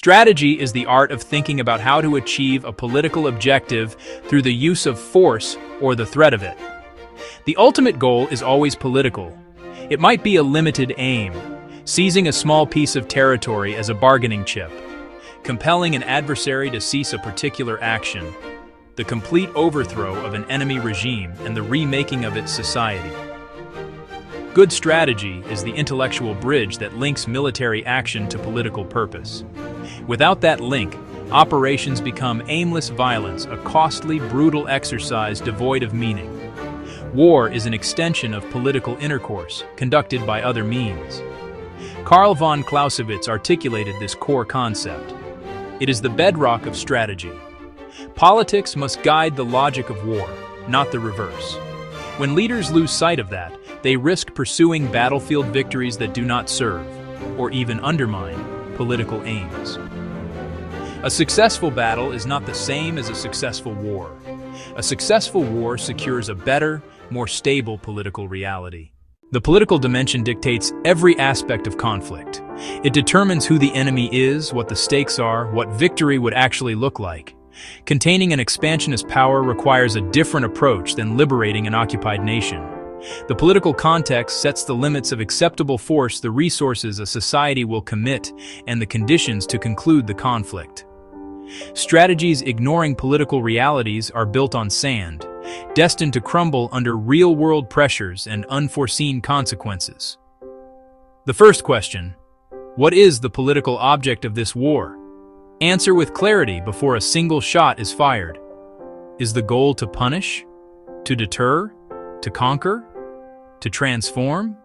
Strategy is the art of thinking about how to achieve a political objective through the use of force or the threat of it. The ultimate goal is always political. It might be a limited aim, seizing a small piece of territory as a bargaining chip, compelling an adversary to cease a particular action, the complete overthrow of an enemy regime and the remaking of its society. Good strategy is the intellectual bridge that links military action to political purpose. Without that link, operations become aimless violence, a costly, brutal exercise devoid of meaning. War is an extension of political intercourse, conducted by other means. Karl von Clausewitz articulated this core concept. It is the bedrock of strategy. Politics must guide the logic of war, not the reverse. When leaders lose sight of that, they risk pursuing battlefield victories that do not serve, or even undermine, political aims. A successful battle is not the same as a successful war. A successful war secures a better, more stable political reality. The political dimension dictates every aspect of conflict. It determines who the enemy is, what the stakes are, what victory would actually look like. Containing an expansionist power requires a different approach than liberating an occupied nation. The political context sets the limits of acceptable force, the resources a society will commit, and the conditions to conclude the conflict. Strategies ignoring political realities are built on sand, destined to crumble under real-world pressures and unforeseen consequences. The first question: what is the political object of this war? Answer with clarity before a single shot is fired. Is the goal to punish? To deter? To conquer? To transform?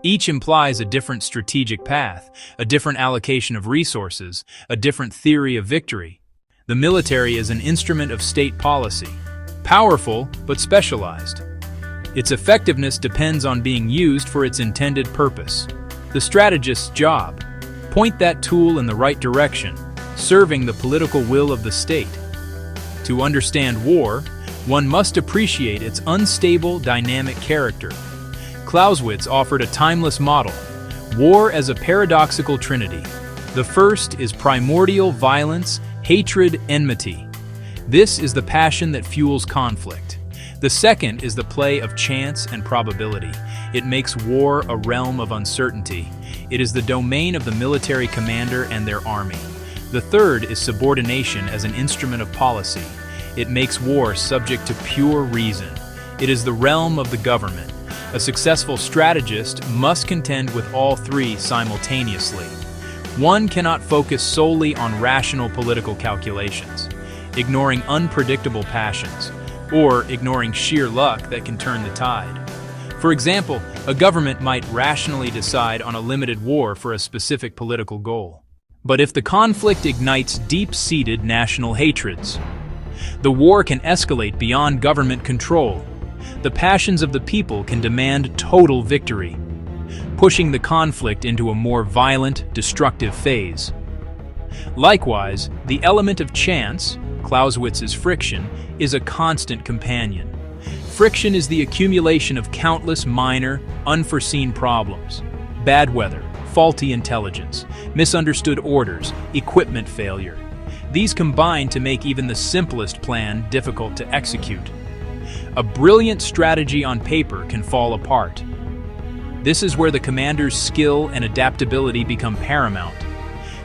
Each implies a different strategic path, a different allocation of resources, a different theory of victory. The military is an instrument of state policy, powerful but specialized. Its effectiveness depends on being used for its intended purpose. The strategist's job: point that tool in the right direction, serving the political will of the state. To understand war, one must appreciate its unstable, dynamic character. Clausewitz offered a timeless model: war as a paradoxical trinity. The first is primordial violence, hatred, enmity. This is the passion that fuels conflict. The second is the play of chance and probability. It makes war a realm of uncertainty. It is the domain of the military commander and their army. The third is subordination as an instrument of policy. It makes war subject to pure reason. It is the realm of the government. A successful strategist must contend with all three simultaneously. One cannot focus solely on rational political calculations, ignoring unpredictable passions, or ignoring sheer luck that can turn the tide. For example, a government might rationally decide on a limited war for a specific political goal. But if the conflict ignites deep-seated national hatreds, the war can escalate beyond government control. The passions of the people can demand total victory, pushing the conflict into a more violent, destructive phase. Likewise, the element of chance, Clausewitz's friction, is a constant companion. Friction is the accumulation of countless minor, unforeseen problems: bad weather, faulty intelligence, misunderstood orders, equipment failure. These combine to make even the simplest plan difficult to execute. A brilliant strategy on paper can fall apart. This is where the commander's skill and adaptability become paramount.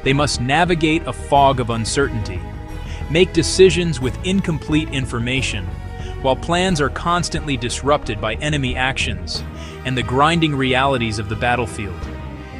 They must navigate a fog of uncertainty, make decisions with incomplete information, while plans are constantly disrupted by enemy actions and the grinding realities of the battlefield.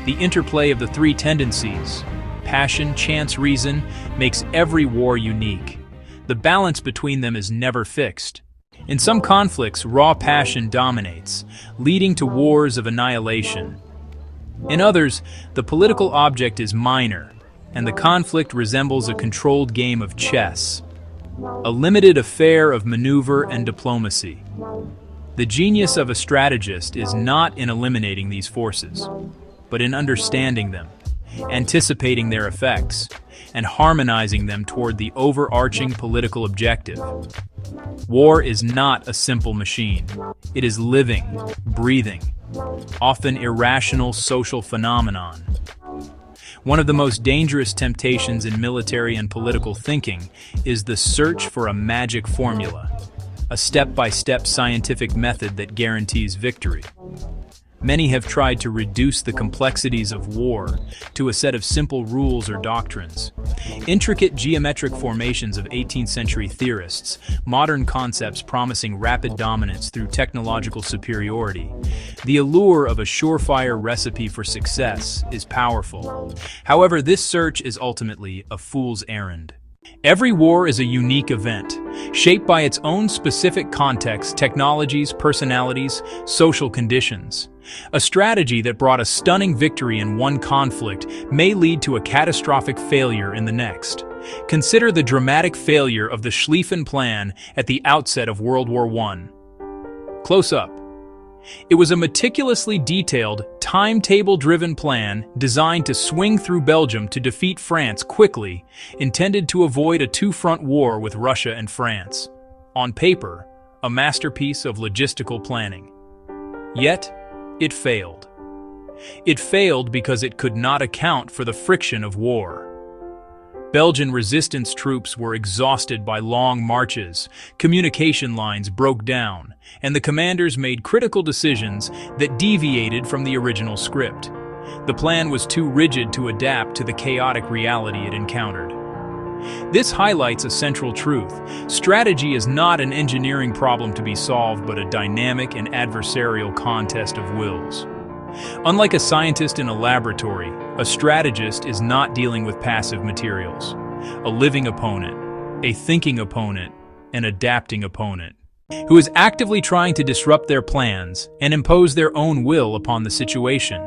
The interplay of the three tendencies, passion, chance, reason, makes every war unique. The balance between them is never fixed. In some conflicts, raw passion dominates, leading to wars of annihilation. In others, the political object is minor, and the conflict resembles a controlled game of chess, a limited affair of maneuver and diplomacy. The genius of a strategist is not in eliminating these forces, but in understanding them, anticipating their effects, and harmonizing them toward the overarching political objective. War is not a simple machine. It is living, breathing, often irrational social phenomenon. One of the most dangerous temptations in military and political thinking is the search for a magic formula, a step-by-step scientific method that guarantees victory. Many have tried to reduce the complexities of war to a set of simple rules or doctrines. Intricate geometric formations of 18th century theorists, modern concepts promising rapid dominance through technological superiority. The allure of a surefire recipe for success is powerful. However, this search is ultimately a fool's errand. Every war is a unique event, shaped by its own specific context, technologies, personalities, social conditions. A strategy that brought a stunning victory in one conflict may lead to a catastrophic failure in the next. Consider the dramatic failure of the Schlieffen plan at the outset of World War I. Close up. It was a meticulously detailed, timetable-driven plan designed to swing through Belgium to defeat France quickly, intended to avoid a two-front war with Russia and France. On paper, a masterpiece of logistical planning. Yet, it failed. It failed because it could not account for the friction of war. Belgian resistance troops were exhausted by long marches, communication lines broke down, and the commanders made critical decisions that deviated from the original script. The plan was too rigid to adapt to the chaotic reality it encountered. This highlights a central truth. Strategy is not an engineering problem to be solved, but a dynamic and adversarial contest of wills. Unlike a scientist in a laboratory, a strategist is not dealing with passive materials. A living opponent, a thinking opponent, an adapting opponent, who is actively trying to disrupt their plans and impose their own will upon the situation.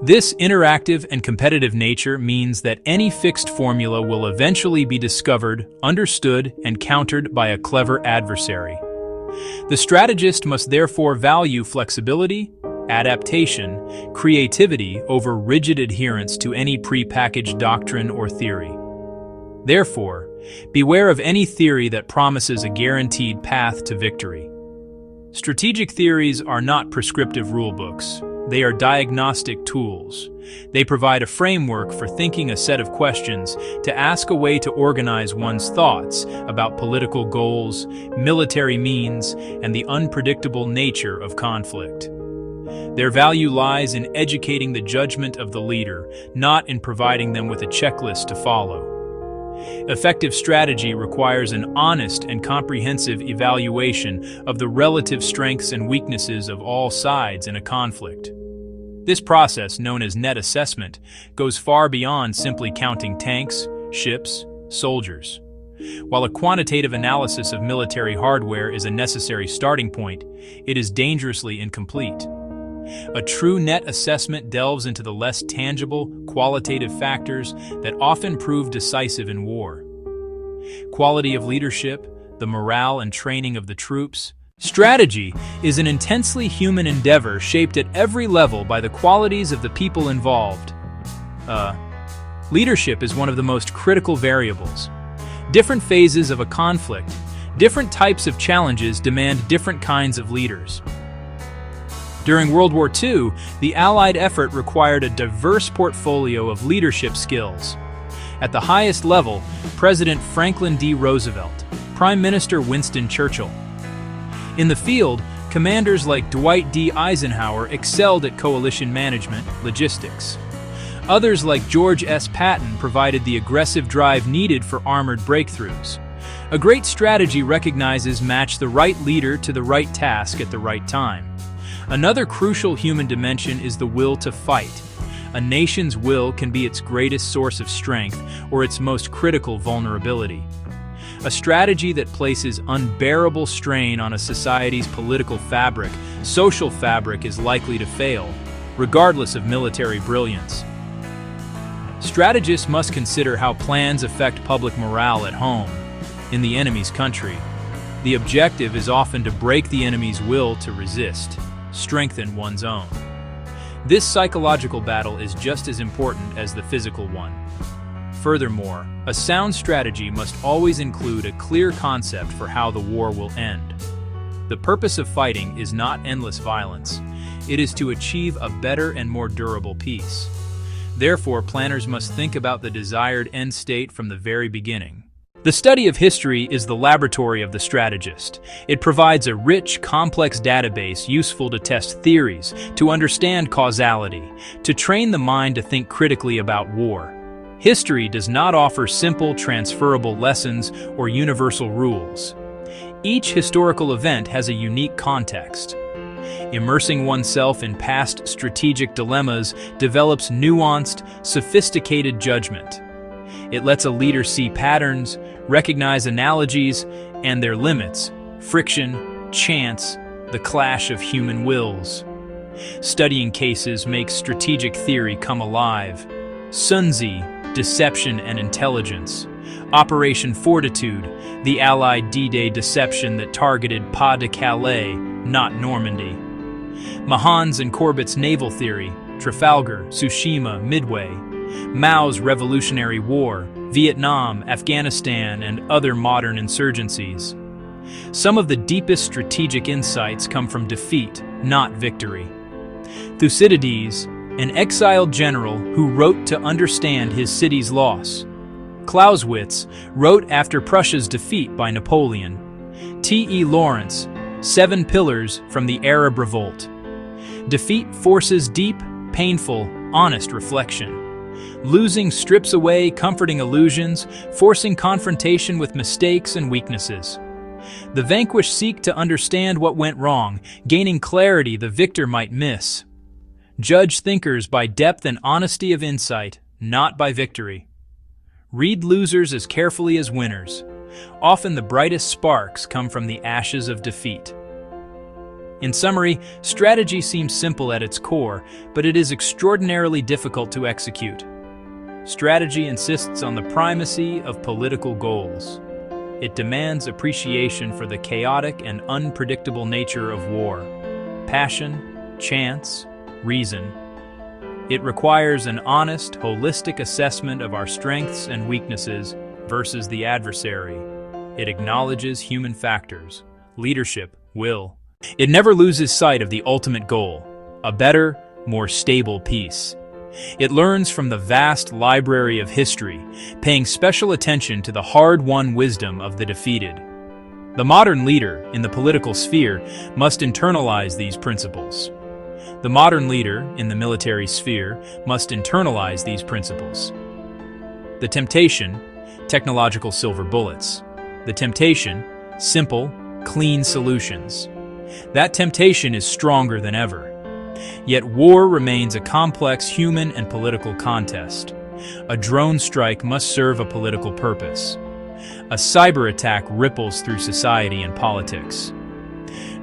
This interactive and competitive nature means that any fixed formula will eventually be discovered, understood, and countered by a clever adversary. The strategist must therefore value flexibility, adaptation, creativity over rigid adherence to any pre-packaged doctrine or theory. Therefore, beware of any theory that promises a guaranteed path to victory. Strategic theories are not prescriptive rulebooks. They are diagnostic tools. They provide a framework for thinking a set of questions to ask a way to organize one's thoughts about political goals, military means, and the unpredictable nature of conflict. Their value lies in educating the judgment of the leader, not in providing them with a checklist to follow. Effective strategy requires an honest and comprehensive evaluation of the relative strengths and weaknesses of all sides in a conflict. This process, known as net assessment, goes far beyond simply counting tanks, ships, soldiers. While a quantitative analysis of military hardware is a necessary starting point, it is dangerously incomplete. A true net assessment delves into the less tangible, qualitative factors that often prove decisive in war. Quality of leadership, the morale and training of the troops. Strategy is an intensely human endeavor shaped at every level by the qualities of the people involved. Leadership is one of the most critical variables. Different phases of a conflict, different types of challenges demand different kinds of leaders. During World War II, the Allied effort required a diverse portfolio of leadership skills. At the highest level, President Franklin D. Roosevelt, Prime Minister Winston Churchill. In the field, commanders like Dwight D. Eisenhower excelled at coalition management, logistics. Others like George S. Patton provided the aggressive drive needed for armored breakthroughs. A great strategy recognizes match the right leader to the right task at the right time. Another crucial human dimension is the will to fight. A nation's will can be its greatest source of strength or its most critical vulnerability. A strategy that places unbearable strain on a society's political fabric, social fabric, is likely to fail, regardless of military brilliance. Strategists must consider how plans affect public morale at home, in the enemy's country. The objective is often to break the enemy's will to resist, strengthen one's own. This psychological battle is just as important as the physical one. Furthermore, a sound strategy must always include a clear concept for how the war will end. The purpose of fighting is not endless violence. It is to achieve a better and more durable peace. Therefore, planners must think about the desired end state from the very beginning. The study of history is the laboratory of the strategist. It provides a rich, complex database useful to test theories, to understand causality, to train the mind to think critically about war. History does not offer simple, transferable lessons or universal rules. Each historical event has a unique context. Immersing oneself in past strategic dilemmas develops nuanced, sophisticated judgment. It lets a leader see patterns, recognize analogies and their limits, friction, chance, the clash of human wills. Studying cases makes strategic theory come alive. Sun Tzu, deception and intelligence. Operation Fortitude, the Allied D-Day deception that targeted Pas-de-Calais, not Normandy. Mahan's and Corbett's naval theory, Trafalgar, Tsushima, Midway. Mao's Revolutionary War, Vietnam, Afghanistan, and other modern insurgencies. Some of the deepest strategic insights come from defeat, not victory. Thucydides, an exiled general who wrote to understand his city's loss. Clausewitz wrote after Prussia's defeat by Napoleon. T.E. Lawrence, 7 Pillars from the Arab Revolt. Defeat forces deep, painful, honest reflection. Losing strips away comforting illusions, forcing confrontation with mistakes and weaknesses. The vanquished seek to understand what went wrong, gaining clarity the victor might miss. Judge thinkers by depth and honesty of insight, not by victory. Read losers as carefully as winners. Often the brightest sparks come from the ashes of defeat. In summary, strategy seems simple at its core, but it is extraordinarily difficult to execute. Strategy insists on the primacy of political goals. It demands appreciation for the chaotic and unpredictable nature of war. Passion, chance, reason. It requires an honest, holistic assessment of our strengths and weaknesses versus the adversary. It acknowledges human factors, leadership, will. It never loses sight of the ultimate goal, a better, more stable peace. It learns from the vast library of history, paying special attention to the hard-won wisdom of the defeated. The modern leader in the political sphere must internalize these principles. The modern leader in the military sphere must internalize these principles. The temptation, technological silver bullets. The temptation, simple, clean solutions. That temptation is stronger than ever. Yet war remains a complex human and political contest. A drone strike must serve a political purpose. A cyber attack ripples through society and politics.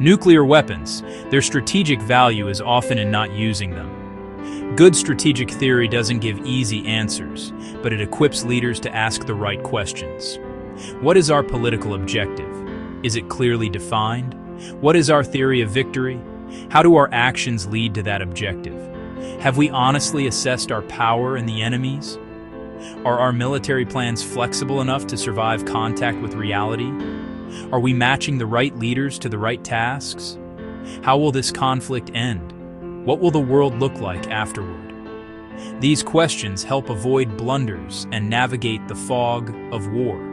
Nuclear weapons, their strategic value is often in not using them. Good strategic theory doesn't give easy answers, but it equips leaders to ask the right questions. What is our political objective? Is it clearly defined? What is our theory of victory? How do our actions lead to that objective? Have we honestly assessed our power and the enemies? Are our military plans flexible enough to survive contact with reality? Are we matching the right leaders to the right tasks? How will this conflict end? What will the world look like afterward? These questions help avoid blunders and navigate the fog of war.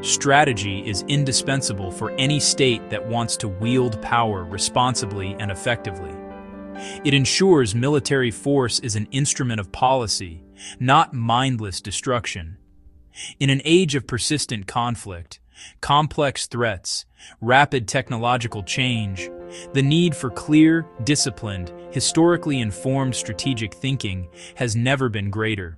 Strategy is indispensable for any state that wants to wield power responsibly and effectively. It ensures military force is an instrument of policy, not mindless destruction. In an age of persistent conflict, complex threats, rapid technological change, the need for clear, disciplined, historically informed strategic thinking has never been greater.